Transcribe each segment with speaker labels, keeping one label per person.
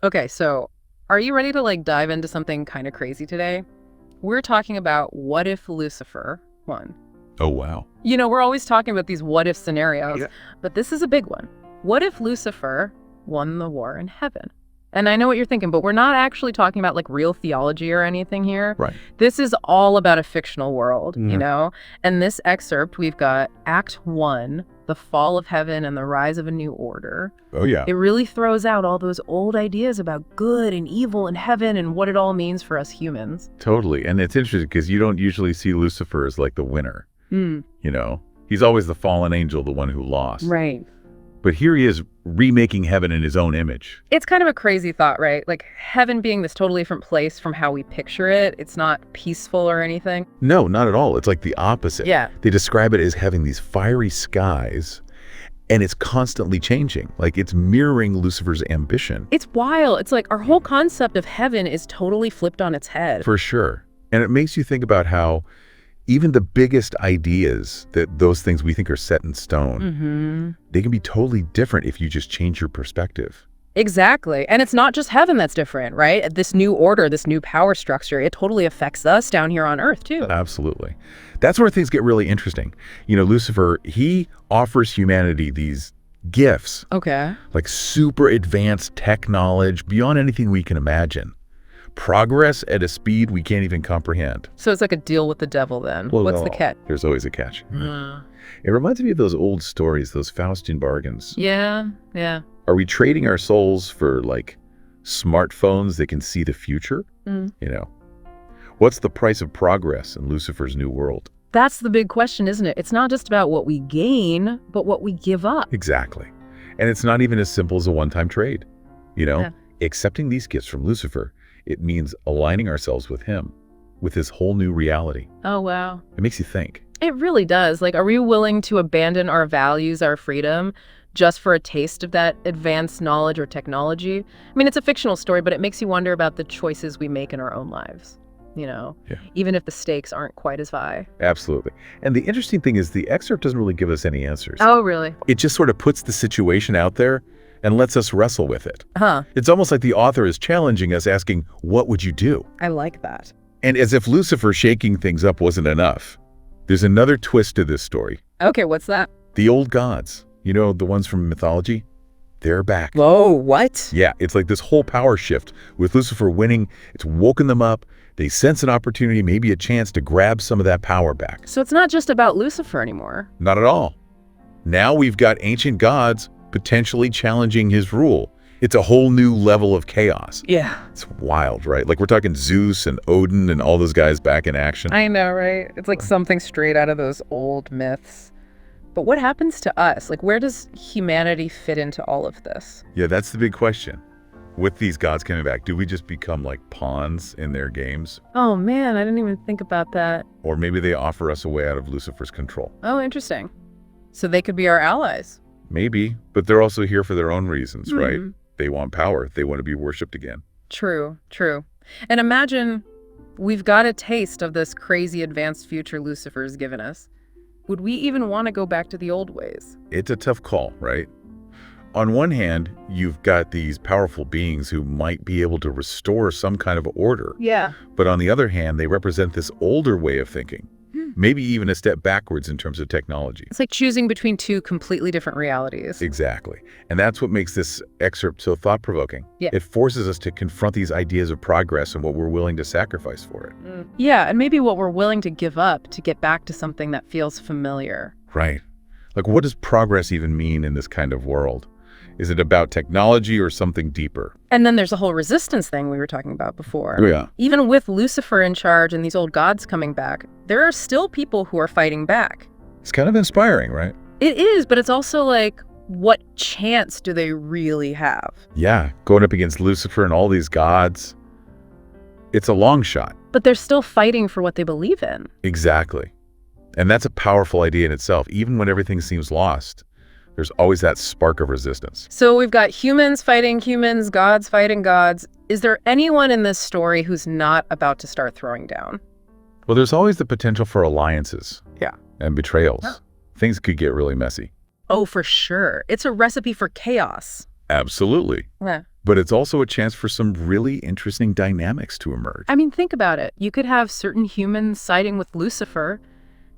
Speaker 1: Okay, so are you ready to dive into something kind of crazy today? We're talking about what if Lucifer won?
Speaker 2: Oh, wow.
Speaker 1: We're always talking about these what if scenarios,
Speaker 2: Yeah.
Speaker 1: but this is a big one. What if Lucifer won the war in heaven? And I know what you're thinking, but we're not actually talking about real theology or anything here.
Speaker 2: Right.
Speaker 1: This is all about a fictional world,
Speaker 2: Mhm.
Speaker 1: And this excerpt, we've got Act 1, the fall of heaven and the rise of a new order.
Speaker 2: Oh, yeah.
Speaker 1: It really throws out all those old ideas about good and evil and heaven and what it all means for us humans.
Speaker 2: Totally. And it's interesting because you don't usually see Lucifer as the winner.
Speaker 1: Mm,
Speaker 2: He's always the fallen angel, the one who lost.
Speaker 1: right.
Speaker 2: But here he is remaking heaven in his own image.
Speaker 1: It's kind of a crazy thought, right? Heaven being this totally different place from how we picture it. It's not peaceful or anything.
Speaker 2: No, not at all. It's like the opposite.
Speaker 1: Yeah.
Speaker 2: They describe it as having these fiery skies, and it's constantly changing. It's mirroring Lucifer's ambition.
Speaker 1: It's wild. It's like our whole concept of heaven is totally flipped on its head.
Speaker 2: For sure. And it makes you think about how even the biggest ideas, that those things we think are set in stone, they can be totally different if you just change your perspective.
Speaker 1: Exactly. And it's not just heaven that's different, right? This new order, this new power structure, it totally affects us down here on Earth, too.
Speaker 2: Absolutely. That's where things get really interesting. Lucifer, he offers humanity these gifts,
Speaker 1: Okay.
Speaker 2: like super advanced tech knowledge beyond anything we can imagine. Progress at a speed we can't even comprehend.
Speaker 1: So it's like a deal with the devil then.
Speaker 2: Well,
Speaker 1: What's
Speaker 2: no,
Speaker 1: the catch?
Speaker 2: There's always a catch. It reminds me of those old stories, those Faustian bargains.
Speaker 1: Yeah.
Speaker 2: Are we trading our souls for smartphones that can see the future?
Speaker 1: Mm.
Speaker 2: What's the price of progress in Lucifer's new world?
Speaker 1: That's the big question, isn't it? It's not just about what we gain, but what we give up.
Speaker 2: Exactly. And it's not even as simple as a one-time trade.
Speaker 1: Yeah.
Speaker 2: Accepting these gifts from Lucifer, it means aligning ourselves with him, with his whole new reality.
Speaker 1: Oh, wow.
Speaker 2: It makes you think.
Speaker 1: It really does. Are we willing to abandon our values, our freedom, just for a taste of that advanced knowledge or technology? I mean, it's a fictional story, but it makes you wonder about the choices we make in our own lives,
Speaker 2: Yeah.
Speaker 1: even if the stakes aren't quite as high.
Speaker 2: Absolutely. And the interesting thing is the excerpt doesn't really give us any answers.
Speaker 1: Oh, really?
Speaker 2: It just sort of puts the situation out there and lets us wrestle with it.
Speaker 1: Huh.
Speaker 2: It's almost like the author is challenging us, asking, what would you do?
Speaker 1: I like that.
Speaker 2: And as if Lucifer shaking things up wasn't enough, there's another twist to this story.
Speaker 1: Okay, what's that?
Speaker 2: The old gods, the ones from mythology, they're back.
Speaker 1: Whoa, what?
Speaker 2: Yeah, it's like this whole power shift. With Lucifer winning, it's woken them up. They sense an opportunity, maybe a chance to grab some of that power back.
Speaker 1: So it's not just about Lucifer anymore.
Speaker 2: Not at all. Now we've got ancient gods potentially challenging his rule. It's a whole new level of chaos.
Speaker 1: Yeah.
Speaker 2: It's wild, right? We're talking Zeus and Odin and all those guys back in action.
Speaker 1: I know, right? It's like something straight out of those old myths. But what happens to us? Where does humanity fit into all of this?
Speaker 2: Yeah, that's the big question. With these gods coming back, do we just become pawns in their games?
Speaker 1: Oh, man, I didn't even think about that.
Speaker 2: Or maybe they offer us a way out of Lucifer's control.
Speaker 1: Oh, interesting. So they could be our allies.
Speaker 2: Maybe, but they're also here for their own reasons, right?
Speaker 1: Mhm.
Speaker 2: They want power. They want to be worshipped again.
Speaker 1: True. And imagine we've got a taste of this crazy advanced future Lucifer's given us. Would we even want to go back to the old ways?
Speaker 2: It's a tough call, right? On one hand, you've got these powerful beings who might be able to restore some kind of order.
Speaker 1: Yeah.
Speaker 2: But on the other hand, they represent this older way of thinking, maybe even a step backwards in terms of technology.
Speaker 1: It's like choosing between two completely different realities.
Speaker 2: Exactly. And that's what makes this excerpt so thought-provoking.
Speaker 1: Yeah.
Speaker 2: It forces us to confront these ideas of progress and what we're willing to sacrifice for it.
Speaker 1: Yeah, and maybe what we're willing to give up to get back to something that feels familiar.
Speaker 2: Right. What does progress even mean in this kind of world? Is it about technology or something deeper?
Speaker 1: And then there's the whole resistance thing we were talking about before.
Speaker 2: Oh, yeah.
Speaker 1: Even with Lucifer in charge and these old gods coming back, there are still people who are fighting back.
Speaker 2: It's kind of inspiring, right?
Speaker 1: It is, but it's also what chance do they really have?
Speaker 2: Yeah, going up against Lucifer and all these gods. It's a long shot.
Speaker 1: But they're still fighting for what they believe in.
Speaker 2: Exactly. And that's a powerful idea in itself. Even when everything seems lost, there's always that spark of resistance.
Speaker 1: So we've got humans fighting humans, gods fighting gods. Is there anyone in this story who's not about to start throwing down?
Speaker 2: Well, there's always the potential for alliances.
Speaker 1: Yeah.
Speaker 2: And betrayals.
Speaker 1: Huh.
Speaker 2: Things could get really messy.
Speaker 1: Oh, for sure. It's a recipe for chaos.
Speaker 2: Absolutely.
Speaker 1: Yeah.
Speaker 2: But it's also a chance for some really interesting dynamics to emerge.
Speaker 1: I mean, think about it. You could have certain humans siding with Lucifer.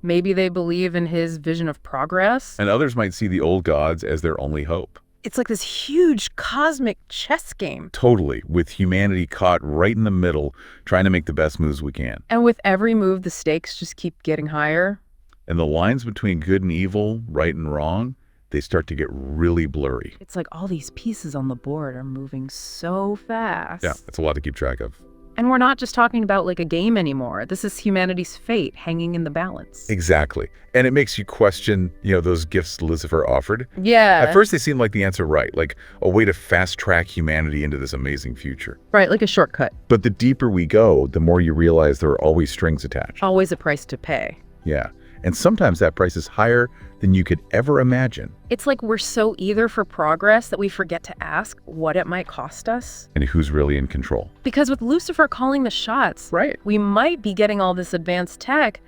Speaker 1: Maybe they believe in his vision of progress.
Speaker 2: And others might see the old gods as their only hope.
Speaker 1: It's like this huge cosmic chess game.
Speaker 2: Totally, with humanity caught right in the middle, trying to make the best moves we can.
Speaker 1: And with every move, the stakes just keep getting higher.
Speaker 2: And the lines between good and evil, right and wrong, they start to get really blurry.
Speaker 1: It's like all these pieces on the board are moving so fast.
Speaker 2: Yeah, that's a lot to keep track of.
Speaker 1: And we're not just talking about like a game anymore. This is humanity's fate hanging in the balance.
Speaker 2: Exactly. And it makes you question, those gifts Lucifer offered.
Speaker 1: Yeah.
Speaker 2: At first, they seem like the answer right, like a way to fast-track humanity into this amazing future.
Speaker 1: Right, like a shortcut.
Speaker 2: But the deeper we go, the more you realize there are always strings attached.
Speaker 1: Always a price to pay.
Speaker 2: Yeah. And sometimes that price is higher than you could ever imagine.
Speaker 1: It's like we're so eager for progress that we forget to ask what it might cost us.
Speaker 2: And who's really in control.
Speaker 1: Because with Lucifer calling the shots,
Speaker 2: Right.
Speaker 1: we might be getting all this advanced tech,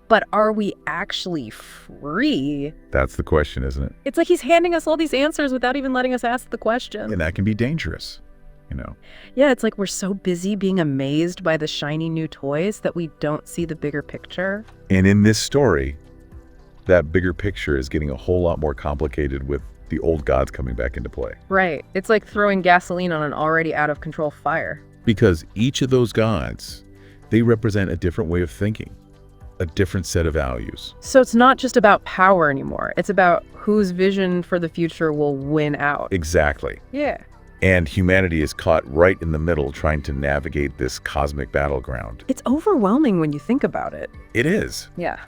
Speaker 1: but are we actually free?
Speaker 2: That's the question, isn't it?
Speaker 1: It's like he's handing us all these answers without even letting us ask the question.
Speaker 2: And that can be dangerous,
Speaker 1: Yeah, it's like we're so busy being amazed by the shiny new toys that we don't see the bigger picture.
Speaker 2: And in this story, that bigger picture is getting a whole lot more complicated with the old gods coming back into play.
Speaker 1: Right. It's like throwing gasoline on an already out of control fire.
Speaker 2: Because each of those gods, they represent a different way of thinking, a different set of values.
Speaker 1: So it's not just about power anymore. It's about whose vision for the future will win out.
Speaker 2: Exactly.
Speaker 1: Yeah.
Speaker 2: And humanity is caught right in the middle trying to navigate this cosmic battleground.
Speaker 1: It's overwhelming when you think about it.
Speaker 2: It is.
Speaker 1: Yeah.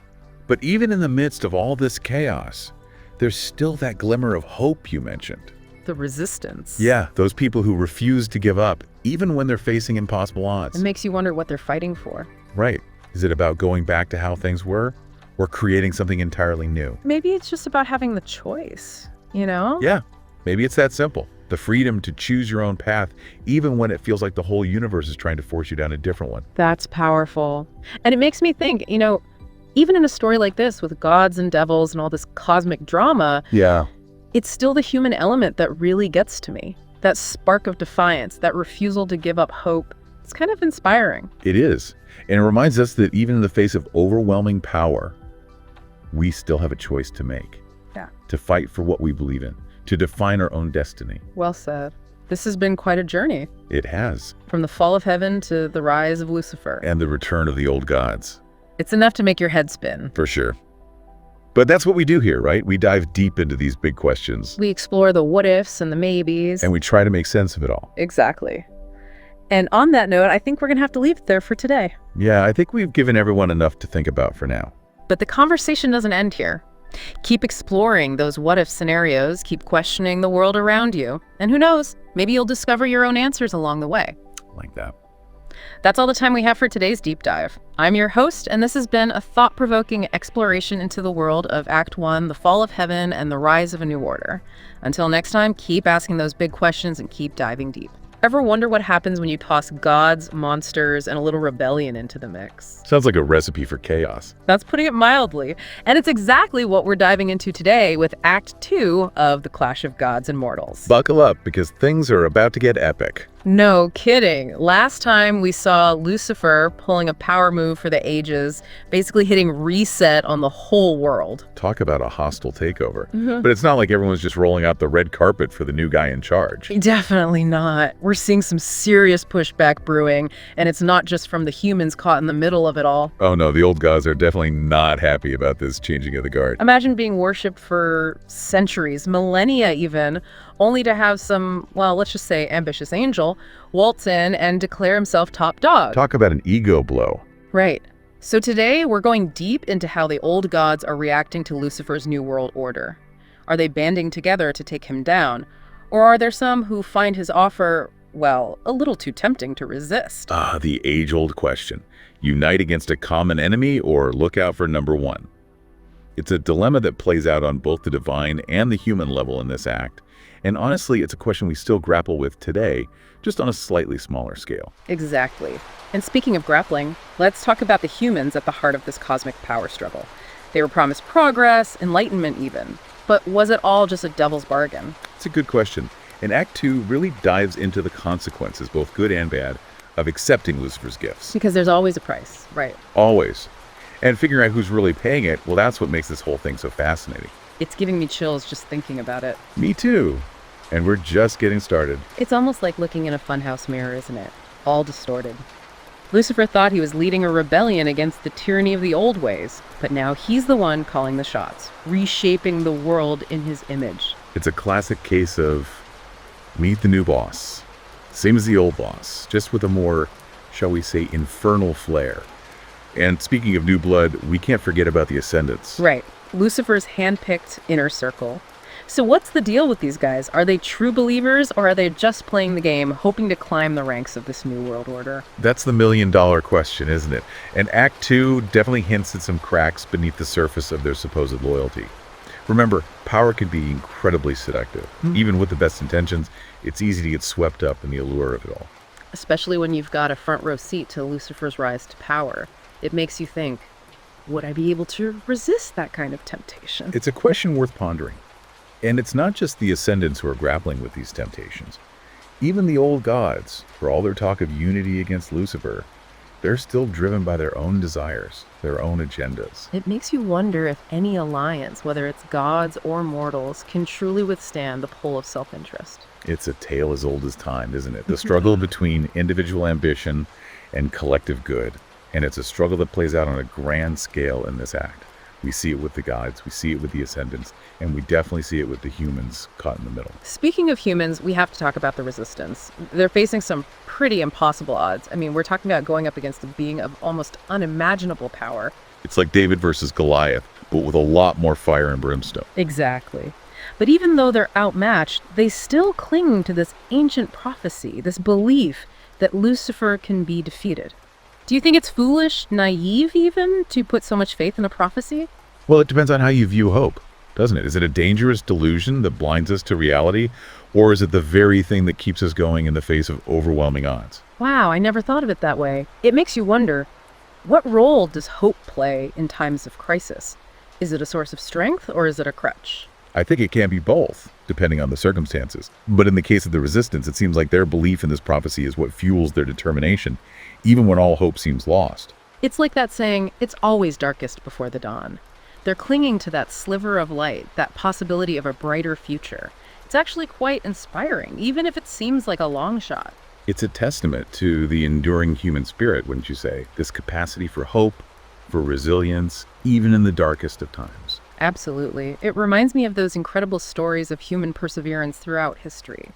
Speaker 2: But even in the midst of all this chaos, there's still that glimmer of hope you mentioned.
Speaker 1: The resistance.
Speaker 2: Yeah, those people who refuse to give up, even when they're facing impossible odds.
Speaker 1: It makes you wonder what they're fighting for.
Speaker 2: Right. Is it about going back to how things were or creating something entirely new?
Speaker 1: Maybe it's just about having the choice,
Speaker 2: Yeah, maybe it's that simple. The freedom to choose your own path, even when it feels like the whole universe is trying to force you down a different one.
Speaker 1: That's powerful. And it makes me think, even in a story like this with gods and devils and all this cosmic drama,
Speaker 2: Yeah.
Speaker 1: it's still the human element that really gets to me. That spark of defiance, that refusal to give up hope. It's kind of inspiring.
Speaker 2: It is. And it reminds us that even in the face of overwhelming power, we still have a choice to make.
Speaker 1: Yeah.
Speaker 2: To fight for what we believe in, to define our own destiny.
Speaker 1: Well said. This has been quite a journey.
Speaker 2: It has.
Speaker 1: From the fall of heaven to the rise of Lucifer.
Speaker 2: And the return of the old gods.
Speaker 1: It's enough to make your head spin.
Speaker 2: For sure. But that's what we do here, right? We dive deep into these big questions.
Speaker 1: We explore the what ifs and the maybes.
Speaker 2: And we try to make sense of it all.
Speaker 1: Exactly. And on that note, I think we're going to have to leave it there for today.
Speaker 2: Yeah, I think we've given everyone enough to think about for now.
Speaker 1: But the conversation doesn't end here. Keep exploring those what-if scenarios, keep questioning the world around you, and who knows, maybe you'll discover your own answers along the way.
Speaker 2: Like that.
Speaker 1: That's all the time we have for today's deep dive. I'm your host, and this has been a thought-provoking exploration into the world of Act 1, the fall of heaven and the rise of a new order. Until next time, keep asking those big questions and keep diving deep. Ever wonder what happens when you toss gods, monsters, and a little rebellion into the mix?
Speaker 2: Sounds like a recipe for chaos.
Speaker 1: That's putting it mildly. And it's exactly what we're diving into today with Act 2 of The Clash of Gods and Mortals.
Speaker 2: Buckle up, because things are about to get epic.
Speaker 1: No kidding. Last time we saw Lucifer pulling a power move for the ages, basically hitting reset on the whole world.
Speaker 2: Talk about a hostile takeover. But it's not like everyone's just rolling out the red carpet for the new guy in charge.
Speaker 1: Definitely not. We're seeing some serious pushback brewing, and it's not just from the humans caught in the middle of it all.
Speaker 2: Oh no, the old gods are definitely not happy about this changing of the guard.
Speaker 1: Imagine being worshipped for centuries, millennia even, only to have some, well, let's just say ambitious angel, waltz in and declare himself top dog.
Speaker 2: Talk about an ego blow.
Speaker 1: Right. So today we're going deep into how the old gods are reacting to Lucifer's new world order. Are they banding together to take him down? Or are there some who find his offer, well, a little too tempting to resist?
Speaker 2: Ah, the age-old question. Unite against a common enemy or look out for number one? It's a dilemma that plays out on both the divine and the human level in this act. And honestly, it's a question we still grapple with today, just on a slightly smaller scale.
Speaker 1: Exactly. And speaking of grappling, let's talk about the humans at the heart of this cosmic power struggle. They were promised progress, enlightenment even. But was it all just a devil's bargain?
Speaker 2: It's a good question. And Act 2 really dives into the consequences, both good and bad, of accepting Lucifer's gifts.
Speaker 1: Because there's always a price, right?
Speaker 2: Always. And figuring out who's really paying it, well, that's what makes this whole thing so fascinating.
Speaker 1: It's giving me chills just thinking about it.
Speaker 2: Me too. And we're just getting started.
Speaker 1: It's almost like looking in a funhouse mirror, isn't it? All distorted. Lucifer thought he was leading a rebellion against the tyranny of the old ways, but now he's the one calling the shots, reshaping the world in his image.
Speaker 2: It's a classic case of meet the new boss. Same as the old boss, just with a more, shall we say, infernal flair. And speaking of new blood, we can't forget about the Ascendants.
Speaker 1: Right. Lucifer's hand-picked inner circle. So what's the deal with these guys? Are they true believers, or are they just playing the game, hoping to climb the ranks of this new world order?
Speaker 2: That's the million-dollar question, isn't it? And Act 2 definitely hints at some cracks beneath the surface of their supposed loyalty. Remember, power can be incredibly seductive. Even with the best intentions, it's easy to get swept up in the allure of it all.
Speaker 1: Especially when you've got a front row seat to Lucifer's rise to power. It makes you think, would I be able to resist that kind of temptation?
Speaker 2: It's a question worth pondering. And it's not just the Ascendants who are grappling with these temptations. Even the old gods, for all their talk of unity against Lucifer, they're still driven by their own desires, their own agendas.
Speaker 1: It makes you wonder if any alliance, whether it's gods or mortals, can truly withstand the pull of self-interest.
Speaker 2: It's a tale as old as time, isn't it? The struggle between individual ambition and collective good. And it's a struggle that plays out on a grand scale in this act. We see it with the gods, we see it with the Ascendants, and we definitely see it with the humans caught in the middle.
Speaker 1: Speaking of humans, we have to talk about the Resistance. They're facing some pretty impossible odds. I mean, we're talking about going up against a being of almost unimaginable power.
Speaker 2: It's like David versus Goliath, but with a lot more fire and brimstone.
Speaker 1: Exactly. But even though they're outmatched, they still cling to this ancient prophecy, this belief that Lucifer can be defeated. Do you think it's foolish, naive even, to put so much faith in a prophecy?
Speaker 2: Well, it depends on how you view hope, doesn't it? Is it a dangerous delusion that blinds us to reality, or is it the very thing that keeps us going in the face of overwhelming odds?
Speaker 1: Wow, I never thought of it that way. It makes you wonder, what role does hope play in times of crisis? Is it a source of strength, or is it a crutch?
Speaker 2: I think it can be both, depending on the circumstances. But in the case of the Resistance, it seems like their belief in this prophecy is what fuels their determination, even when all hope seems lost.
Speaker 1: It's like that saying, it's always darkest before the dawn. They're clinging to that sliver of light, that possibility of a brighter future. It's actually quite inspiring, even if it seems like a long shot.
Speaker 2: It's a testament to the enduring human spirit, wouldn't you say? This capacity for hope, for resilience, even in the darkest of times.
Speaker 1: Absolutely. It reminds me of those incredible stories of human perseverance throughout history.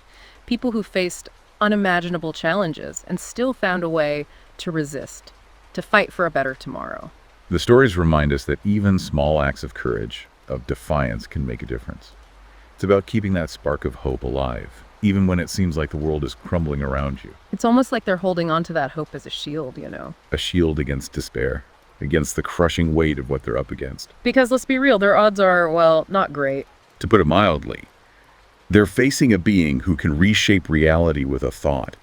Speaker 1: People who faced unimaginable challenges and still found a way to resist, to fight for a better tomorrow.
Speaker 2: The stories remind us that even small acts of courage, of defiance, can make a difference. It's about keeping that spark of hope alive, even when it seems like the world is crumbling around you.
Speaker 1: It's almost like they're holding on to that hope as a shield, you know.
Speaker 2: A shield against despair, against the crushing weight of what they're up against.
Speaker 1: Because let's be real, their odds are, well, not great.
Speaker 2: To put it mildly, they're facing a being who can reshape reality with a thought.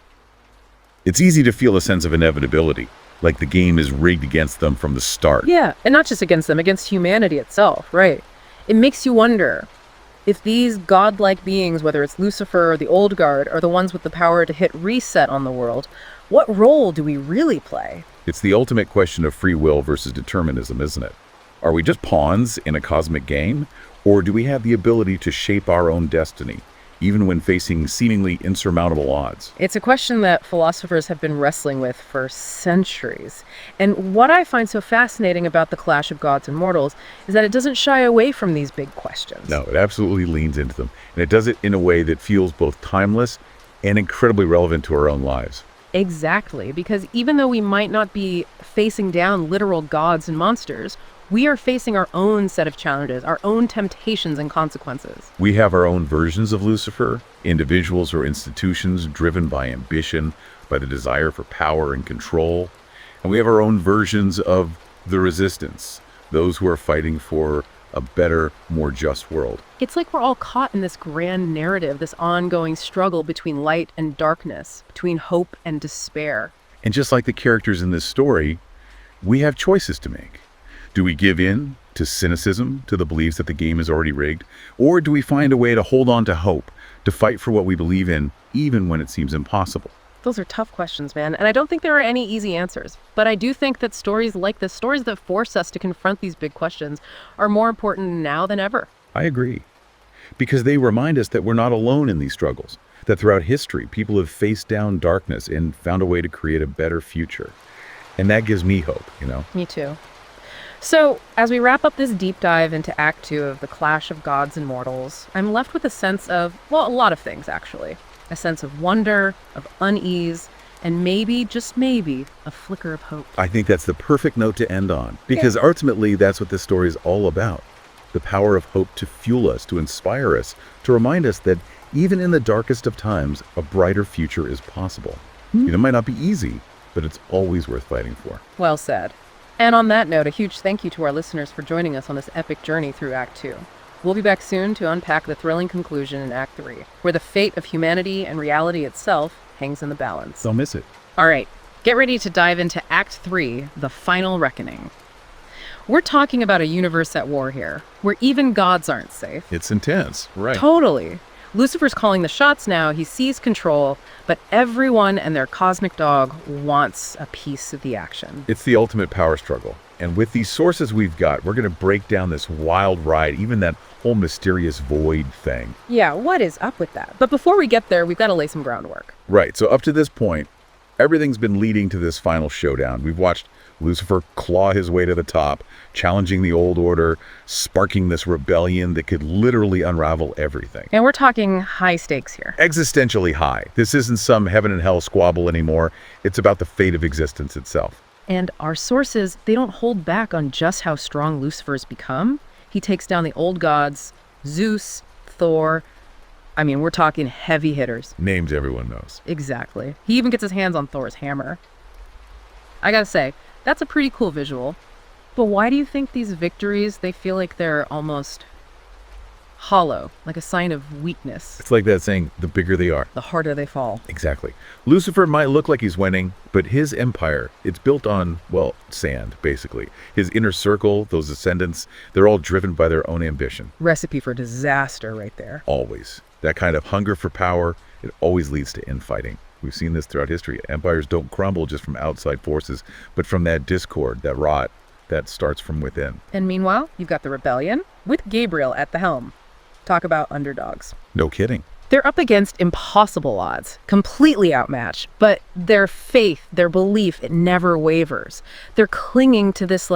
Speaker 2: It's easy to feel a sense of inevitability, like the game is rigged against them from the start.
Speaker 1: Yeah, and not just against them, against humanity itself, right? It makes you wonder if these godlike beings, whether it's Lucifer or the Old Guard, are the ones with the power to hit reset on the world, what role do we really play?
Speaker 2: It's the ultimate question of free will versus determinism, isn't it? Are we just pawns in a cosmic game, or do we have the ability to shape our own destiny, even when facing seemingly insurmountable odds?
Speaker 1: It's a question that philosophers have been wrestling with for centuries. And what I find so fascinating about the clash of gods and mortals is that it doesn't shy away from these big questions.
Speaker 2: No, it absolutely leans into them, and it does it in a way that feels both timeless and incredibly relevant to our own lives.
Speaker 1: Exactly, because even though we might not be facing down literal gods and monsters, we are facing our own set of challenges, our own temptations and consequences.
Speaker 2: We have our own versions of Lucifer, individuals or institutions driven by ambition, by the desire for power and control. And we have our own versions of the Resistance, those who are fighting for a better, more just world.
Speaker 1: It's like we're all caught in this grand narrative, this ongoing struggle between light and darkness, between hope and despair.
Speaker 2: And just like the characters in this story, we have choices to make. Do we give in to cynicism, to the beliefs that the game is already rigged? Or do we find a way to hold on to hope, to fight for what we believe in, even when it seems impossible.
Speaker 1: Those are tough questions, man, and I don't think there are any easy answers. But I do think that stories like this, stories that force us to confront these big questions, are more important now than ever.
Speaker 2: I agree. Because they remind us that we're not alone in these struggles, that throughout history, people have faced down darkness and found a way to create a better future. And that gives me hope, you know?
Speaker 1: Me too. So, as we wrap up this deep dive into Act 2 of The Clash of Gods and Mortals, I'm left with a sense of, well, a lot of things, actually. A sense of wonder, of unease, and maybe, just maybe, a flicker of hope.
Speaker 2: I think that's the perfect note to end on, because ultimately that's what this story is all about. The power of hope to fuel us, to inspire us, to remind us that even in the darkest of times, a brighter future is possible. It might not be easy, but it's always worth fighting for.
Speaker 1: Well said. And on that note, a huge thank you to our listeners for joining us on this epic journey through Act 2. We'll be back soon to unpack the thrilling conclusion in Act 3, where the fate of humanity and reality itself hangs in the balance.
Speaker 2: Don't miss it.
Speaker 1: All right, get ready to dive into Act 3, The Final Reckoning. We're talking about a universe at war here, where even gods aren't safe.
Speaker 2: It's intense, right?
Speaker 1: Totally. Lucifer's calling the shots now, he sees control, but everyone and their cosmic dog wants a piece of the action.
Speaker 2: It's the ultimate power struggle. And with these sources we've got, we're going to break down this wild ride, even that whole mysterious void thing.
Speaker 1: Yeah, what is up with that? But before we get there, we've got to lay some groundwork.
Speaker 2: Right, so up to this point, everything's been leading to this final showdown. We've watched Lucifer claw his way to the top, challenging the old order, sparking this rebellion that could literally unravel everything.
Speaker 1: And we're talking high stakes here.
Speaker 2: Existentially high. This isn't some heaven and hell squabble anymore. It's about the fate of existence itself.
Speaker 1: And our sources, they don't hold back on just how strong Lucifer's become. He takes down the old gods, Zeus, Thor. I mean, we're talking heavy hitters.
Speaker 2: Names everyone knows.
Speaker 1: Exactly. He even gets his hands on Thor's hammer. I gotta say, that's a pretty cool visual. But why do you think these victories, they feel like they're almost hollow, like a sign of weakness?
Speaker 2: It's like that saying, the bigger they are,
Speaker 1: the harder they fall.
Speaker 2: Exactly. Lucifer might look like he's winning, but his empire, it's built on, well, sand, basically. His inner circle, those ascendants, they're all driven by their own ambition.
Speaker 1: Recipe for disaster right there.
Speaker 2: Always. That kind of hunger for power, it always leads to infighting. We've seen this throughout history. Empires don't crumble just from outside forces, but from that discord, that rot, that starts from within.
Speaker 1: And meanwhile, you've got the rebellion with Gabriel at the helm. Talk about underdogs.
Speaker 2: No kidding.
Speaker 1: They're up against impossible odds, completely outmatched, but their faith, their belief, it never wavers. They're clinging to this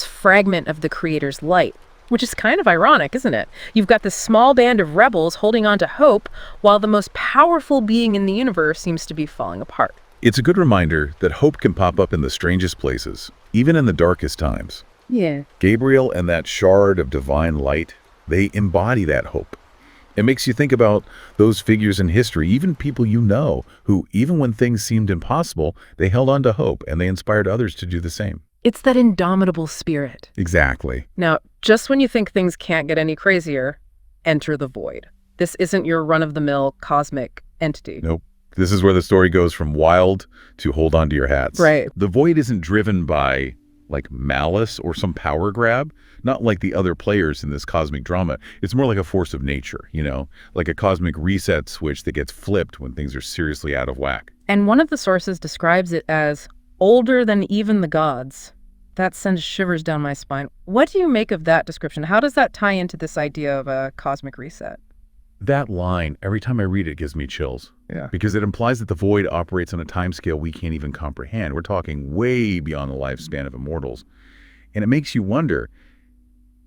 Speaker 1: fragment of the Creator's light, which is kind of ironic, isn't it? You've got this small band of rebels holding on to hope, while the most powerful being in the universe seems to be falling apart.
Speaker 2: It's a good reminder that hope can pop up in the strangest places, even in the darkest times.
Speaker 1: Yeah.
Speaker 2: Gabriel and that shard of divine light, they embody that hope. It makes you think about those figures in history, even people you know, who, even when things seemed impossible, they held on to hope and they inspired others to do the same.
Speaker 1: It's that indomitable spirit.
Speaker 2: Exactly.
Speaker 1: Now, just when you think things can't get any crazier, enter the void. This isn't your run-of-the-mill cosmic entity.
Speaker 2: Nope. This is where the story goes from wild to hold on to your hats.
Speaker 1: Right.
Speaker 2: The void isn't driven by, malice or some power grab. Not like the other players in this cosmic drama. It's more like a force of nature, like a cosmic reset switch that gets flipped when things are seriously out of whack.
Speaker 1: And one of the sources describes it as older than even the gods. That sends shivers down my spine. What do you make of that description? How does that tie into this idea of a cosmic reset?
Speaker 2: That line, every time I read it, gives me chills. Yeah. Because it implies that the void operates on a timescale we can't even comprehend. We're talking way beyond the lifespan of immortals. And it makes you wonder,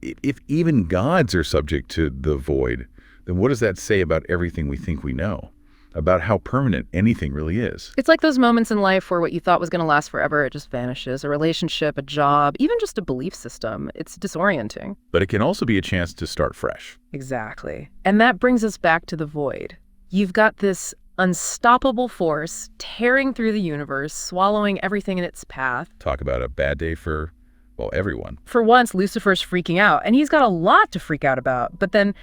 Speaker 2: if even gods are subject to the void, then what does that say about everything we think we know? About how permanent anything really is?
Speaker 1: It's like those moments in life where what you thought was going to last forever, it just vanishes. A relationship, a job, even just a belief system. It's disorienting.
Speaker 2: But it can also be a chance to start fresh.
Speaker 1: Exactly. And that brings us back to the void. You've got this unstoppable force tearing through the universe, swallowing everything in its path.
Speaker 2: Talk about a bad day for, everyone.
Speaker 1: For once, Lucifer's freaking out, and he's got a lot to freak out about. But then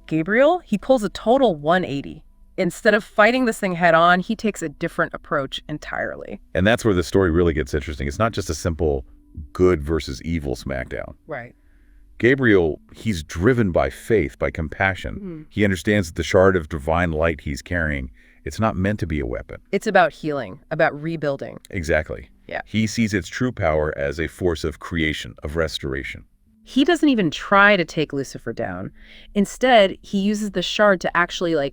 Speaker 1: Gabriel, he pulls a total 180. Instead of fighting this thing head on, he takes a different approach entirely.
Speaker 2: And that's where the story really gets interesting. It's not just a simple good versus evil smackdown.
Speaker 1: Right.
Speaker 2: Gabriel, he's driven by faith, by compassion. He understands that the shard of divine light he's carrying, it's not meant to be a weapon.
Speaker 1: It's about healing, about rebuilding.
Speaker 2: Exactly.
Speaker 1: Yeah.
Speaker 2: He sees its true power as a force of creation, of restoration.
Speaker 1: He doesn't even try to take Lucifer down. Instead, he uses the shard to actually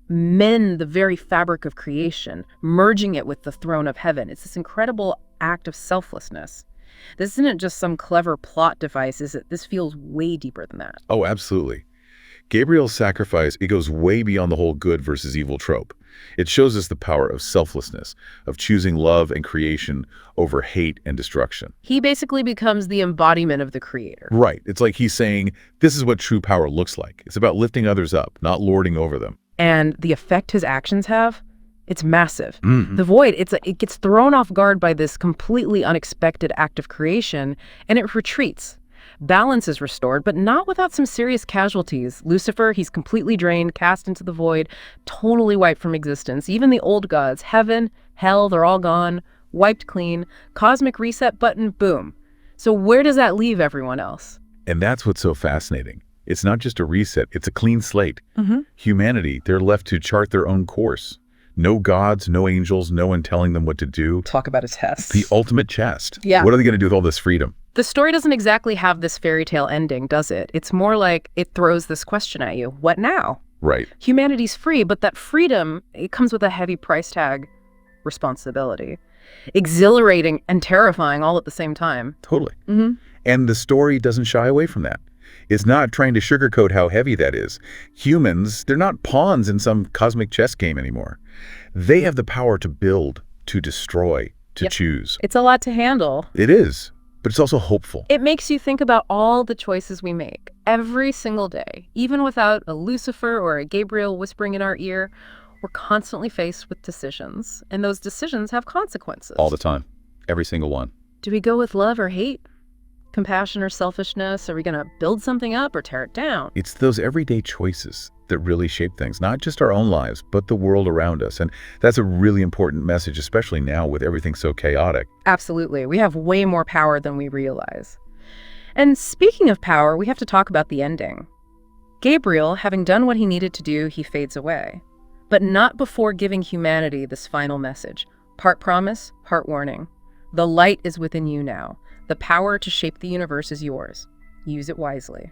Speaker 1: mend the very fabric of creation, merging it with the throne of heaven. It's this incredible act of selflessness. This isn't just some clever plot device, is it? This feels way deeper than that.
Speaker 2: Oh, absolutely. Gabriel's sacrifice, it goes way beyond the whole good versus evil trope. It shows us the power of selflessness, of choosing love and creation over hate and destruction.
Speaker 1: He basically becomes the embodiment of the creator.
Speaker 2: Right. It's like he's saying, this is what true power looks like. It's about lifting others up, not lording over them.
Speaker 1: And the effect his actions have, it's massive.
Speaker 2: Mm-hmm.
Speaker 1: The void, it gets thrown off guard by this completely unexpected act of creation, and it retreats. Balance is restored, but not without some serious casualties. Lucifer, he's completely drained, cast into the void, totally wiped from existence. Even the old gods, heaven, hell, they're all gone, wiped clean. Cosmic reset button, boom. So where does that leave everyone else?
Speaker 2: And that's what's so fascinating. It's not just a reset, it's a clean slate.
Speaker 1: Mm-hmm.
Speaker 2: Humanity, they're left to chart their own course. No gods, no angels, no one telling them what to do.
Speaker 1: Talk about a test.
Speaker 2: The ultimate test.
Speaker 1: Yeah.
Speaker 2: What are they going to do with all this freedom?
Speaker 1: The story doesn't exactly have this fairy tale ending, does it? It's more like it throws this question at you. What now?
Speaker 2: Right.
Speaker 1: Humanity's free, but that freedom, it comes with a heavy price tag, responsibility. Exhilarating and terrifying all at the same time.
Speaker 2: Totally.
Speaker 1: Mm-hmm.
Speaker 2: And the story doesn't shy away from that. It's not trying to sugarcoat how heavy that is. Humans, they're not pawns in some cosmic chess game anymore. They have the power to build, to destroy, to choose.
Speaker 1: It's a lot to handle.
Speaker 2: It is, but it's also hopeful.
Speaker 1: It makes you think about all the choices we make every single day. Even without a Lucifer or a Gabriel whispering in our ear, we're constantly faced with decisions, and those decisions have consequences.
Speaker 2: All the time. Every single one.
Speaker 1: Do we go with love or hate? Compassion or selfishness? Are we going to build something up or tear it down?
Speaker 2: It's those everyday choices that really shape things, not just our own lives, but the world around us. And that's a really important message, especially now with everything so chaotic.
Speaker 1: Absolutely. We have way more power than we realize. And speaking of power, we have to talk about the ending. Gabriel, having done what he needed to do, he fades away. But not before giving humanity this final message. Part promise, part warning. The light is within you now. The power to shape the universe is yours. Use it wisely.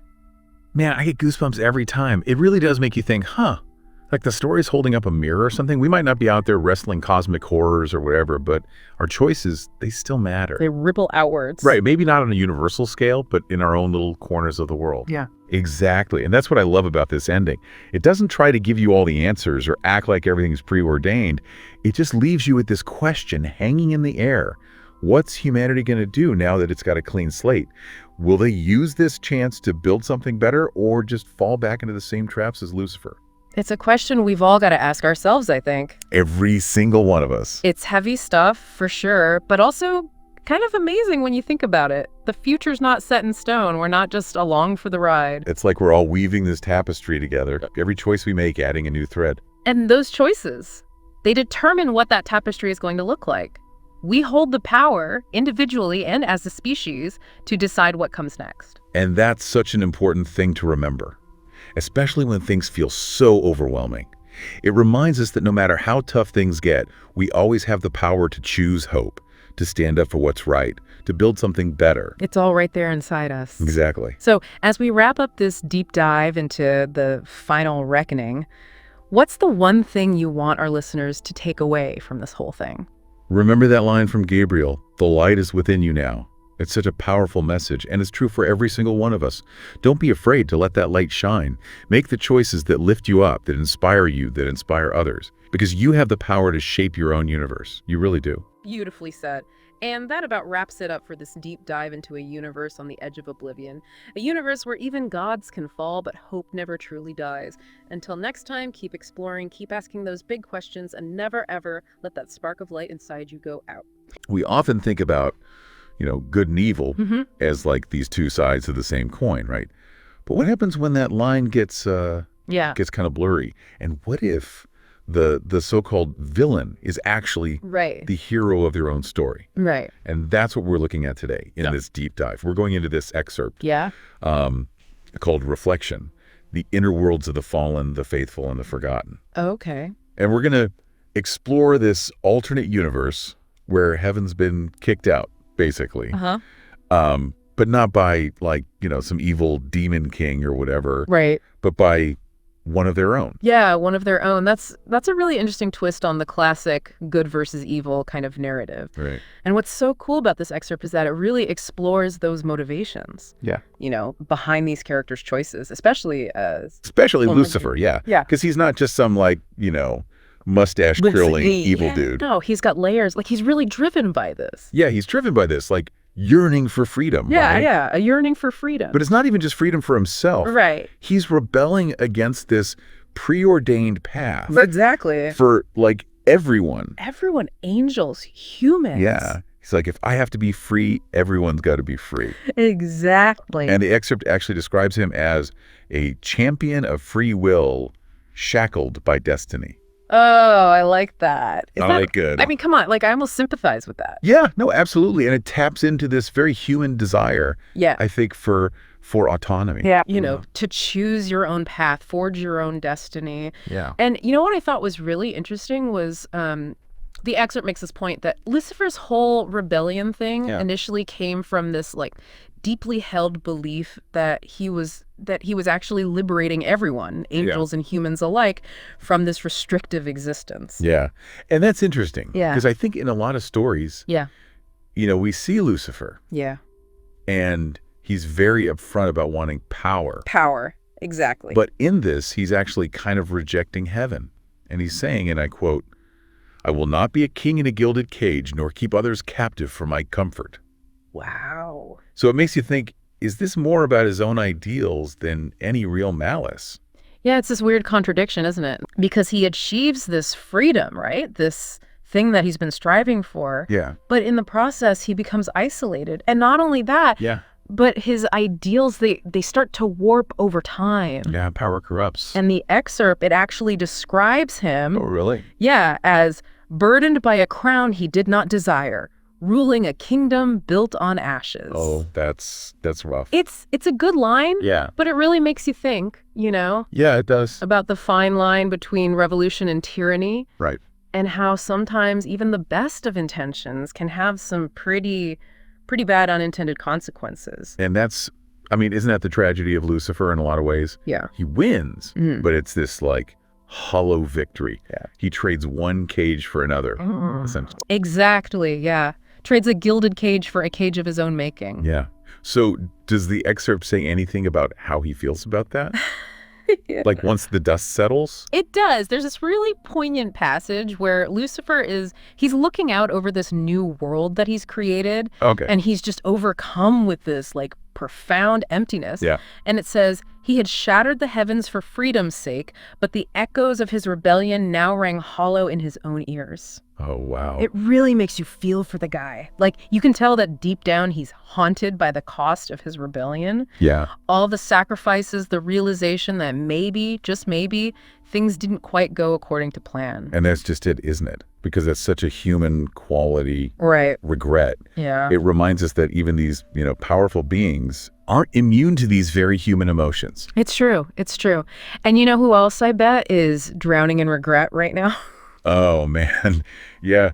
Speaker 2: Man, I get goosebumps every time. It really does make you think, like the story's holding up a mirror or something. We might not be out there wrestling cosmic horrors or whatever, but our choices, they still matter.
Speaker 1: They ripple outwards.
Speaker 2: Right, maybe not on a universal scale, but in our own little corners of the world.
Speaker 1: Yeah.
Speaker 2: Exactly, and that's what I love about this ending. It doesn't try to give you all the answers or act like everything's preordained. It just leaves you with this question hanging in the air. What's humanity going to do now that it's got a clean slate? Will they use this chance to build something better or just fall back into the same traps as Lucifer?
Speaker 1: It's a question we've all got to ask ourselves, I think.
Speaker 2: Every single one of us.
Speaker 1: It's heavy stuff, for sure, but also kind of amazing when you think about it. The future's not set in stone. We're not just along for the ride.
Speaker 2: It's like we're all weaving this tapestry together. Every choice we make adding a new thread.
Speaker 1: And those choices, they determine what that tapestry is going to look like. We hold the power, individually and as a species, to decide what comes next.
Speaker 2: And that's such an important thing to remember, especially when things feel so overwhelming. It reminds us that no matter how tough things get, we always have the power to choose hope, to stand up for what's right, to build something better.
Speaker 1: It's all right there inside us.
Speaker 2: Exactly.
Speaker 1: So as we wrap up this deep dive into the final reckoning, what's the one thing you want our listeners to take away from this whole thing?
Speaker 2: Remember that line from Gabriel, the light is within you now. It's such a powerful message, and it's true for every single one of us. Don't be afraid to let that light shine. Make the choices that lift you up, that inspire you, that inspire others. Because you have the power to shape your own universe. You really do.
Speaker 1: Beautifully said. And that about wraps it up for this deep dive into a universe on the edge of oblivion. A universe where even gods can fall, but hope never truly dies. Until next time, keep exploring, keep asking those big questions, and never ever let that spark of light inside you go out.
Speaker 2: We often think about, good and evil as like these two sides of the same coin, right? But what happens when that line gets kind of blurry? And what if the so-called villain is actually
Speaker 1: Right.
Speaker 2: the hero of their own story.
Speaker 1: Right.
Speaker 2: And that's what we're looking at today in this deep dive. We're going into this excerpt
Speaker 1: Yeah.
Speaker 2: called Reflection, the inner worlds of the fallen, the faithful, and the forgotten.
Speaker 1: Okay.
Speaker 2: And we're going to explore this alternate universe where heaven's been kicked out, basically. But not by, like, some evil demon king or whatever,
Speaker 1: Right.
Speaker 2: but by one of their own.
Speaker 1: Yeah, one of their own. That's a really interesting twist on the classic good versus evil kind of narrative.
Speaker 2: Right.
Speaker 1: And what's so cool about this excerpt is that it really explores those motivations,
Speaker 2: Yeah.
Speaker 1: behind these characters' choices, especially
Speaker 2: Especially
Speaker 1: Well,
Speaker 2: Lucifer, yeah.
Speaker 1: Yeah.
Speaker 2: Because he's not just some, mustache curling evil dude.
Speaker 1: No, he's got layers. Like, he's really driven by this.
Speaker 2: Yeah, he's driven by this, like, yearning for freedom.
Speaker 1: Yeah,
Speaker 2: right?
Speaker 1: yeah, a yearning for freedom.
Speaker 2: But it's not even just freedom for himself.
Speaker 1: Right.
Speaker 2: He's rebelling against this preordained path
Speaker 1: Exactly.
Speaker 2: for, like, everyone.
Speaker 1: Everyone, angels, humans.
Speaker 2: Yeah. He's like, if I have to be free, everyone's got to be free.
Speaker 1: Exactly.
Speaker 2: And the excerpt actually describes him as a champion of free will shackled by destiny.
Speaker 1: Oh, I like that. Is that
Speaker 2: good.
Speaker 1: I mean, come on. Like, I almost sympathize with that.
Speaker 2: Yeah, no, absolutely. And it taps into this very human desire,
Speaker 1: Yeah.
Speaker 2: I think, for autonomy.
Speaker 1: Yeah. To choose your own path, forge your own destiny.
Speaker 2: Yeah.
Speaker 1: And what I thought was really interesting was the excerpt makes this point that Lucifer's whole rebellion thing initially came from this, like, deeply held belief that he was actually liberating everyone, angels and humans alike, from this restrictive existence.
Speaker 2: Yeah. And that's interesting.
Speaker 1: Yeah.
Speaker 2: Because I think in a lot of stories,
Speaker 1: Yeah.
Speaker 2: We see Lucifer
Speaker 1: Yeah.
Speaker 2: and he's very upfront about wanting power.
Speaker 1: Power. Exactly.
Speaker 2: But in this, he's actually kind of rejecting heaven. And he's saying, and I quote, "I will not be a king in a gilded cage, nor keep others captive for my comfort."
Speaker 1: Wow.
Speaker 2: So it makes you think, is this more about his own ideals than any real malice?
Speaker 1: Yeah, it's this weird contradiction, isn't it? Because he achieves this freedom, right? This thing that he's been striving for.
Speaker 2: Yeah.
Speaker 1: But in the process, he becomes isolated. And not only that,
Speaker 2: Yeah.
Speaker 1: but his ideals, they start to warp over time.
Speaker 2: Yeah, power corrupts.
Speaker 1: And the excerpt, it actually describes him,
Speaker 2: Oh, really?
Speaker 1: yeah, as burdened by a crown he did not desire, ruling a kingdom built on ashes.
Speaker 2: Oh, that's rough.
Speaker 1: It's a good line,
Speaker 2: Yeah.
Speaker 1: but it really makes you think,
Speaker 2: Yeah, it does.
Speaker 1: about the fine line between revolution and tyranny,
Speaker 2: Right.
Speaker 1: and how sometimes even the best of intentions can have some pretty bad unintended consequences.
Speaker 2: And isn't that the tragedy of Lucifer in a lot of ways?
Speaker 1: Yeah.
Speaker 2: He wins,
Speaker 1: Mhm.
Speaker 2: but it's this, like, hollow victory.
Speaker 1: Yeah.
Speaker 2: He trades one cage for another, essentially.
Speaker 1: Exactly, yeah. Trades a gilded cage for a cage of his own making.
Speaker 2: Yeah. So does the excerpt say anything about how he feels about that?
Speaker 1: Yeah.
Speaker 2: Like, once the dust settles?
Speaker 1: It does. There's this really poignant passage where Lucifer he's looking out over this new world that he's created.
Speaker 2: Okay.
Speaker 1: And he's just overcome with this, like, profound emptiness.
Speaker 2: Yeah.
Speaker 1: And it says, he had shattered the heavens for freedom's sake, but the echoes of his rebellion now rang hollow in his own ears.
Speaker 2: Oh, wow.
Speaker 1: It really makes you feel for the guy. Like, you can tell that deep down he's haunted by the cost of his rebellion.
Speaker 2: Yeah.
Speaker 1: All the sacrifices, the realization that maybe, just maybe, things didn't quite go according to plan.
Speaker 2: And that's just it, isn't it? Because that's such a human quality
Speaker 1: Right.
Speaker 2: regret.
Speaker 1: Yeah.
Speaker 2: It reminds us that even these, powerful beings aren't immune to these very human emotions.
Speaker 1: It's true. It's true. And you know who else I bet is drowning in regret right now?
Speaker 2: Oh, man. Yeah.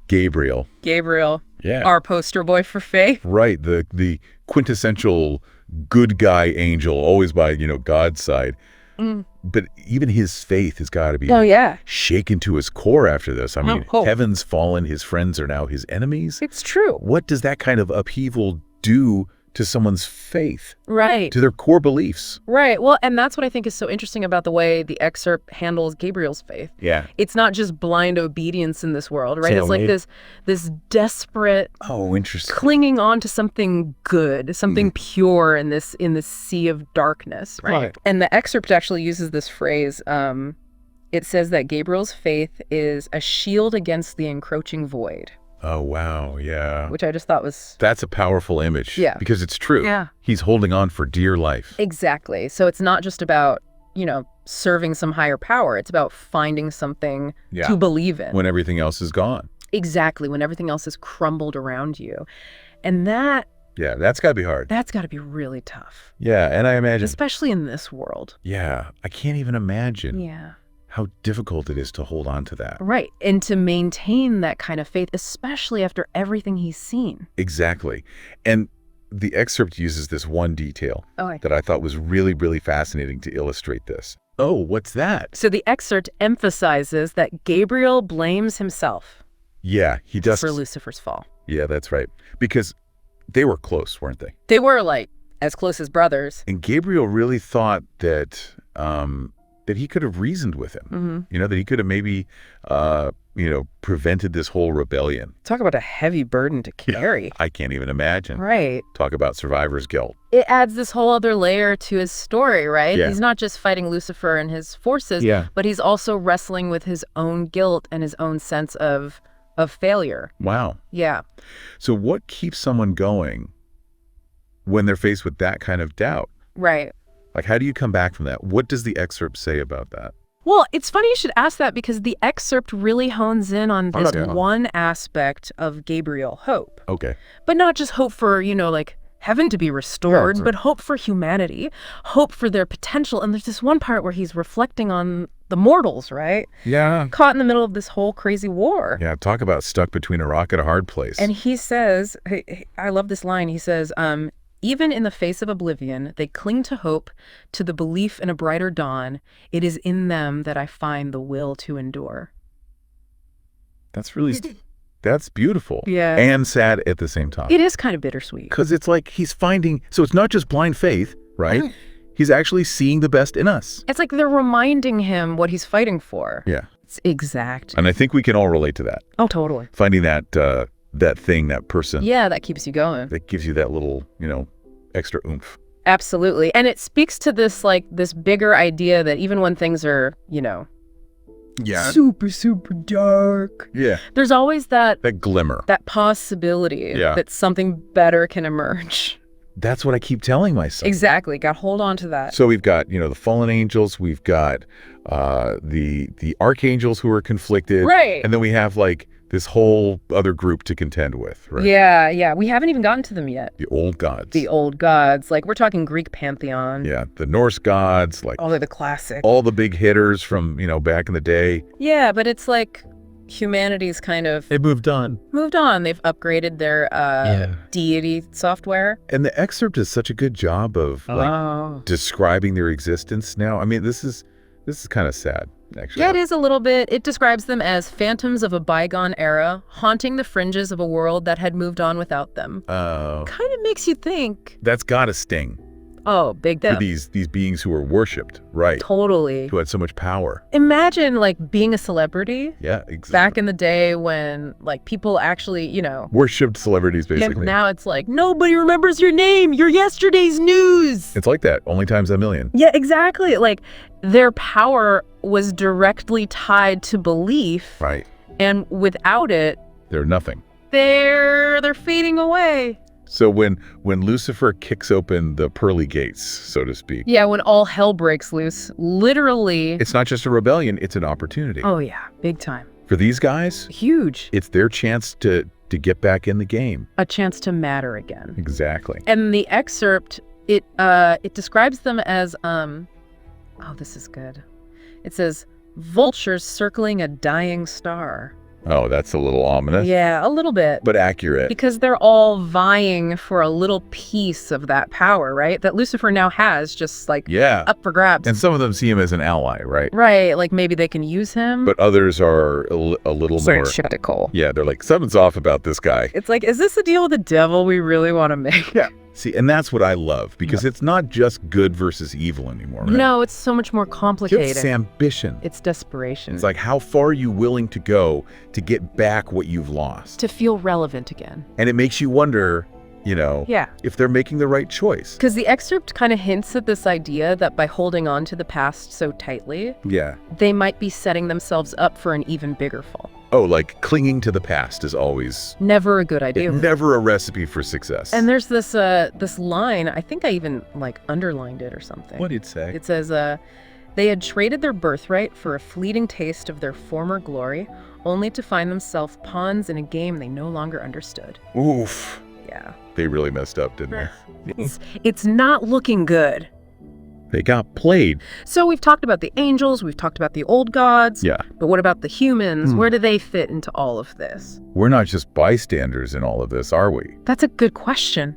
Speaker 2: Gabriel.
Speaker 1: Gabriel.
Speaker 2: Yeah.
Speaker 1: Our poster boy for faith.
Speaker 2: Right. The quintessential good guy angel, always by, God's side. But even his faith has got to be
Speaker 1: Oh, yeah.
Speaker 2: shaken to his core after this. I mean,
Speaker 1: Oh.
Speaker 2: heaven's fallen. His friends are now his enemies.
Speaker 1: It's true.
Speaker 2: What does that kind of upheaval do to someone's faith,
Speaker 1: Right.
Speaker 2: to their core beliefs?
Speaker 1: Right. Well, and that's what I think is so interesting about the way the excerpt handles Gabriel's faith.
Speaker 2: Yeah.
Speaker 1: It's not just blind obedience in this world, right?
Speaker 2: Say
Speaker 1: It's like
Speaker 2: wait.
Speaker 1: this desperate
Speaker 2: Oh, interesting.
Speaker 1: clinging on to something good, something pure in this sea of darkness, right?
Speaker 2: Right.
Speaker 1: And the excerpt actually uses this phrase. It says that Gabriel's faith is a shield against the encroaching void,
Speaker 2: Oh, wow. Yeah.
Speaker 1: which I just thought was
Speaker 2: That's a powerful image.
Speaker 1: Yeah.
Speaker 2: Because it's true.
Speaker 1: Yeah.
Speaker 2: He's holding on for dear life.
Speaker 1: exactly. So it's not just about serving some higher power. It's about finding something
Speaker 2: Yeah.
Speaker 1: to believe in.
Speaker 2: When everything else is gone.
Speaker 1: Exactly, when everything else is crumbled around you. And
Speaker 2: Yeah, that's got to be hard.
Speaker 1: that's got to be really tough,
Speaker 2: Yeah, and I imagine.
Speaker 1: especially in this world.
Speaker 2: Yeah, I can't even imagine
Speaker 1: Yeah.
Speaker 2: how difficult it is to hold on to that.
Speaker 1: Right. And to maintain that kind of faith, especially after everything he's seen.
Speaker 2: Exactly. And the excerpt uses this one detail
Speaker 1: Okay.
Speaker 2: that I thought was really, really fascinating to illustrate this. Oh, what's that?
Speaker 1: So the excerpt emphasizes that Gabriel blames himself
Speaker 2: Yeah, he does.
Speaker 1: for Lucifer's fall.
Speaker 2: Yeah, that's right. Because they were close, weren't they?
Speaker 1: They were like as close as brothers.
Speaker 2: And Gabriel really thought that that he could have reasoned with him.
Speaker 1: Mm-hmm.
Speaker 2: That he could have maybe prevented this whole rebellion.
Speaker 1: Talk about a heavy burden to carry.
Speaker 2: I can't even imagine.
Speaker 1: Right.
Speaker 2: Talk about survivor's guilt.
Speaker 1: It adds this whole other layer to his story, right?
Speaker 2: Yeah.
Speaker 1: He's not just fighting Lucifer and his forces,
Speaker 2: Yeah.
Speaker 1: but he's also wrestling with his own guilt and his own sense of failure.
Speaker 2: Wow.
Speaker 1: Yeah.
Speaker 2: So what keeps someone going when they're faced with that kind of doubt?
Speaker 1: Right.
Speaker 2: Like, how do you come back from that? What does the excerpt say about that?
Speaker 1: Well, it's funny you should ask that because the excerpt really hones in on this
Speaker 2: yeah.
Speaker 1: one aspect of Gabriel hope.
Speaker 2: Okay.
Speaker 1: But not just hope for, like heaven to be restored,
Speaker 2: Sure.
Speaker 1: but hope for humanity, hope for their potential. And there's this one part where he's reflecting on the mortals, right?
Speaker 2: Yeah.
Speaker 1: Caught in the middle of this whole crazy war.
Speaker 2: Yeah, talk about stuck between a rock and a hard place.
Speaker 1: And he says, I love this line. He says, even in the face of oblivion, they cling to hope, to the belief in a brighter dawn. It is in them that I find the will to endure.
Speaker 2: That's beautiful.
Speaker 1: Yeah.
Speaker 2: And sad at the same time.
Speaker 1: It is kind of bittersweet.
Speaker 2: Because it's like he's finding, so it's not just blind faith, right? He's actually seeing the best in us.
Speaker 1: It's like they're reminding him what he's fighting for.
Speaker 2: Yeah.
Speaker 1: It's exact.
Speaker 2: And I think we can all relate to that.
Speaker 1: Oh, totally.
Speaker 2: Finding that thing, that person
Speaker 1: Yeah, that keeps you going.
Speaker 2: that gives you that little, extra oomph.
Speaker 1: Absolutely. And it speaks to this bigger idea that even when things are,
Speaker 2: Yeah.
Speaker 1: super, super dark,
Speaker 2: Yeah.
Speaker 1: there's always that
Speaker 2: Glimmer.
Speaker 1: possibility
Speaker 2: Yeah.
Speaker 1: that something better can emerge.
Speaker 2: That's what I keep telling myself.
Speaker 1: Exactly. Got to hold on to that.
Speaker 2: So we've got, the fallen angels, we've got the archangels who are conflicted.
Speaker 1: Right.
Speaker 2: And then we have this whole other group to contend with, right?
Speaker 1: Yeah. We haven't even gotten to them yet.
Speaker 2: The old gods.
Speaker 1: The old gods. We're talking Greek pantheon.
Speaker 2: Yeah, the Norse gods,
Speaker 1: Oh, they're the classic.
Speaker 2: all the big hitters from, back in the day.
Speaker 1: Yeah, but it's humanity's kind of
Speaker 2: It moved on.
Speaker 1: moved on. They've upgraded their deity software.
Speaker 2: And the excerpt does such a good job of describing their existence now. I mean, this is kind of sad, actually.
Speaker 1: Yeah, it is a little bit. It describes them as phantoms of a bygone era, haunting the fringes of a world that had moved on without them.
Speaker 2: Oh.
Speaker 1: Kind of makes you think,
Speaker 2: That's got to sting
Speaker 1: oh, big
Speaker 2: for
Speaker 1: deal.
Speaker 2: these beings who were worshipped, right?
Speaker 1: Totally.
Speaker 2: Who had so much power.
Speaker 1: Imagine being a celebrity
Speaker 2: Yeah, exactly.
Speaker 1: back in the day when people actually,
Speaker 2: Worshipped celebrities, basically.
Speaker 1: now it's nobody remembers your name. You're yesterday's news.
Speaker 2: It's like that, only times a million.
Speaker 1: Yeah, exactly. Their power was directly tied to belief.
Speaker 2: Right.
Speaker 1: And without it,
Speaker 2: They're nothing.
Speaker 1: they're fading away.
Speaker 2: So when Lucifer kicks open the pearly gates, so to speak,
Speaker 1: Yeah, when all hell breaks loose, literally.
Speaker 2: it's not just a rebellion, it's an opportunity.
Speaker 1: Oh yeah, big time.
Speaker 2: For these guys,
Speaker 1: Huge.
Speaker 2: it's their chance to get back in the game.
Speaker 1: A chance to matter again.
Speaker 2: Exactly.
Speaker 1: And the excerpt, it describes them as oh, this is good. It says vultures circling a dying star.
Speaker 2: Oh, that's a little ominous,
Speaker 1: Yeah, a little bit.
Speaker 2: but accurate.
Speaker 1: Because they're all vying for a little piece of that power, right? That Lucifer now has, just
Speaker 2: Yeah.
Speaker 1: up for grabs.
Speaker 2: And some of them see him as an ally, right?
Speaker 1: Right, maybe they can use him.
Speaker 2: But others are a little more.
Speaker 1: skeptical.
Speaker 2: Yeah, they're like, something's off about this guy.
Speaker 1: It's is this a deal with the devil we really want to make?
Speaker 2: Yeah. See, and that's what I love, because it's not just good versus evil anymore. Right?
Speaker 1: No, it's so much more complicated.
Speaker 2: It's ambition.
Speaker 1: It's desperation.
Speaker 2: It's how far are you willing to go to get back what you've lost?
Speaker 1: to feel relevant again.
Speaker 2: And it makes you wonder,
Speaker 1: Yeah.
Speaker 2: if they're making the right choice.
Speaker 1: Because the excerpt kind of hints at this idea that by holding on to the past so tightly,
Speaker 2: Yeah.
Speaker 1: they might be setting themselves up for an even bigger fall.
Speaker 2: Oh, clinging to the past is always
Speaker 1: Never a good idea.
Speaker 2: never a recipe for success.
Speaker 1: And there's this line, I think I even underlined it or something.
Speaker 2: What did it say?
Speaker 1: It says, They had traded their birthright for a fleeting taste of their former glory, only to find themselves pawns in a game they no longer understood.
Speaker 2: Oof.
Speaker 1: Yeah.
Speaker 2: They really messed up, didn't they?
Speaker 1: It's not looking good.
Speaker 2: They got played.
Speaker 1: So we've talked about the angels, we've talked about the old gods.
Speaker 2: Yeah.
Speaker 1: But what about the humans? Where do they fit into all of this?
Speaker 2: We're not just bystanders in all of this, are we?
Speaker 1: That's a good question.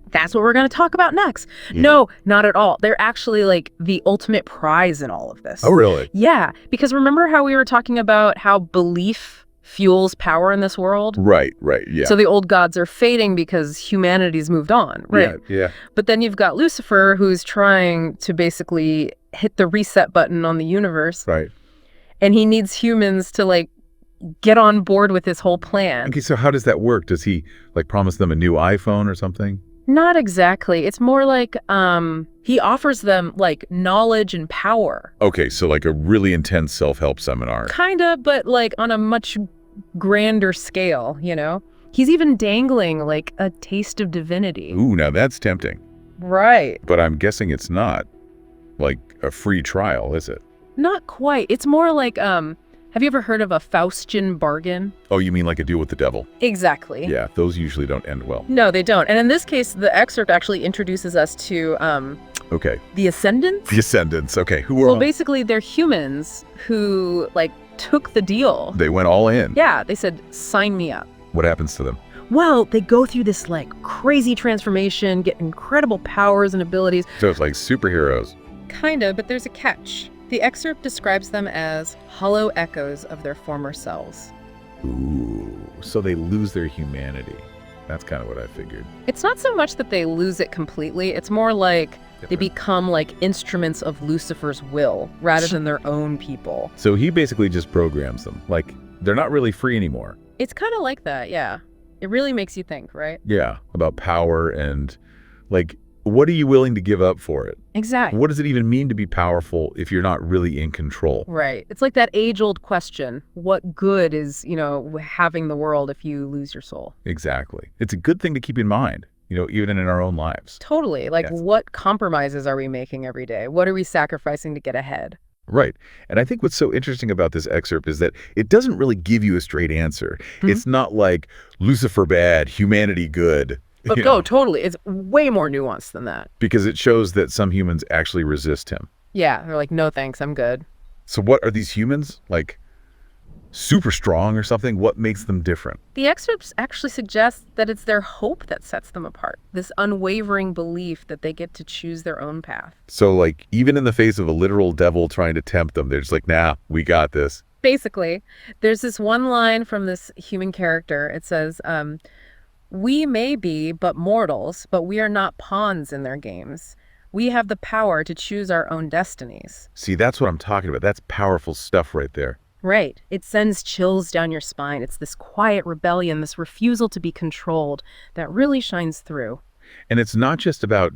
Speaker 1: That's what we're going to talk about next.
Speaker 2: Yeah.
Speaker 1: No, not at all. They're actually like the ultimate prize in all of this.
Speaker 2: Oh, really?
Speaker 1: Yeah, because remember how we were talking about how belief fuels power in this world?
Speaker 2: Right, yeah.
Speaker 1: So the old gods are fading because humanity's moved on, right?
Speaker 2: Yeah.
Speaker 1: But then you've got Lucifer, who's trying to basically hit the reset button on the universe.
Speaker 2: Right.
Speaker 1: And he needs humans to like get on board with his whole plan.
Speaker 2: Okay, so how does that work? Does he like promise them a new iPhone or something?
Speaker 1: Not exactly. It's more like he offers them like knowledge and power.
Speaker 2: Okay, so like a really intense self-help seminar.
Speaker 1: Kinda, but like on a much grander scale, you know? He's even dangling like a taste of divinity.
Speaker 2: Ooh, now that's tempting.
Speaker 1: Right.
Speaker 2: But I'm guessing it's not like a free trial, is it?
Speaker 1: Not quite. It's more like, have you ever heard of a Faustian bargain?
Speaker 2: Oh, you mean like a deal with the devil?
Speaker 1: Exactly.
Speaker 2: Yeah, those usually don't end well.
Speaker 1: No, they don't. And in this case, the excerpt actually introduces us to
Speaker 2: Okay.
Speaker 1: the Ascendants.
Speaker 2: The Ascendants. Okay, who are
Speaker 1: Well, basically, they're humans who like took the deal.
Speaker 2: they went all in.
Speaker 1: Yeah, they said, sign me up.
Speaker 2: What happens to them?
Speaker 1: Well, they go through this like crazy transformation, get incredible powers and abilities.
Speaker 2: So it's like superheroes.
Speaker 1: Kinda, but there's a catch. The excerpt describes them as hollow echoes of their former selves.
Speaker 2: Ooh, so they lose their humanity. That's kind of what I figured.
Speaker 1: It's not so much that they lose it completely, it's more like they become like instruments of Lucifer's will rather than their own people.
Speaker 2: So he basically just programs them. Like, they're not really free anymore.
Speaker 1: It's kind of like that, yeah. It really makes you think, right?
Speaker 2: Yeah, about power and, like, what are you willing to give up for it?
Speaker 1: Exactly.
Speaker 2: What does it even mean to be powerful if you're not really in control?
Speaker 1: Right. It's like that age-old question. What good is, having the world if you lose your soul?
Speaker 2: Exactly. It's a good thing to keep in mind, even in our own lives.
Speaker 1: Totally. Like,
Speaker 2: Yes.
Speaker 1: What compromises are we making every day? What are we sacrificing to get ahead?
Speaker 2: Right. And I think what's so interesting about this excerpt is that it doesn't really give you a straight answer.
Speaker 1: Mm-hmm.
Speaker 2: It's not like Lucifer bad, humanity good.
Speaker 1: But totally. It's way more nuanced than that.
Speaker 2: Because it shows that some humans actually resist him.
Speaker 1: Yeah. They're like, no, thanks. I'm good.
Speaker 2: So what are these humans? Like, super strong or something? What makes them different?
Speaker 1: The excerpts actually suggest that it's their hope that sets them apart. This unwavering belief that they get to choose their own path.
Speaker 2: So, like, even in the face of a literal devil trying to tempt them, they're just like, nah, we got this.
Speaker 1: Basically, there's this one line from this human character. It says, we may be but mortals, but we are not pawns in their games. We have the power to choose our own destinies.
Speaker 2: See, that's what I'm talking about. That's powerful stuff right there.
Speaker 1: Right. It sends chills down your spine. It's this quiet rebellion, this refusal to be controlled that really shines through.
Speaker 2: And it's not just about,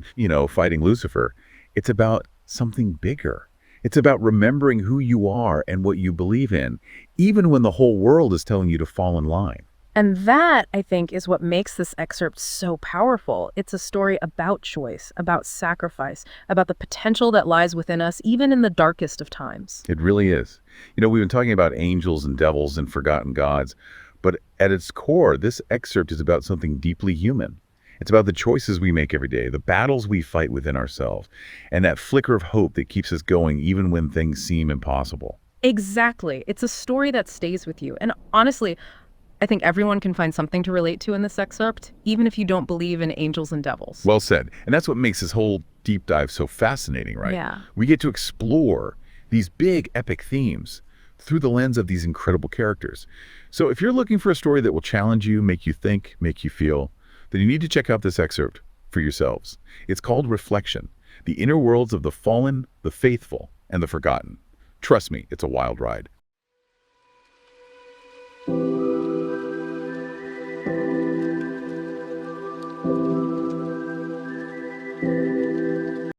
Speaker 2: fighting Lucifer. It's about something bigger. It's about remembering who you are and what you believe in, even when the whole world is telling you to fall in line.
Speaker 1: And that, I think, is what makes this excerpt so powerful. It's a story about choice, about sacrifice, about the potential that lies within us, even in the darkest of times.
Speaker 2: It really is. We've been talking about angels and devils and forgotten gods, but at its core, this excerpt is about something deeply human. It's about the choices we make every day, the battles we fight within ourselves, and that flicker of hope that keeps us going even when things seem impossible.
Speaker 1: Exactly. It's a story that stays with you. And honestly, I think everyone can find something to relate to in this excerpt, even if you don't believe in angels and devils.
Speaker 2: Well said. And that's what makes this whole deep dive so fascinating, right?
Speaker 1: Yeah.
Speaker 2: We get to explore these big epic themes through the lens of these incredible characters. So if you're looking for a story that will challenge you, make you think, make you feel, then you need to check out this excerpt for yourselves. It's called Reflection, the inner worlds of the fallen, the faithful, and the forgotten. Trust me, it's a wild ride.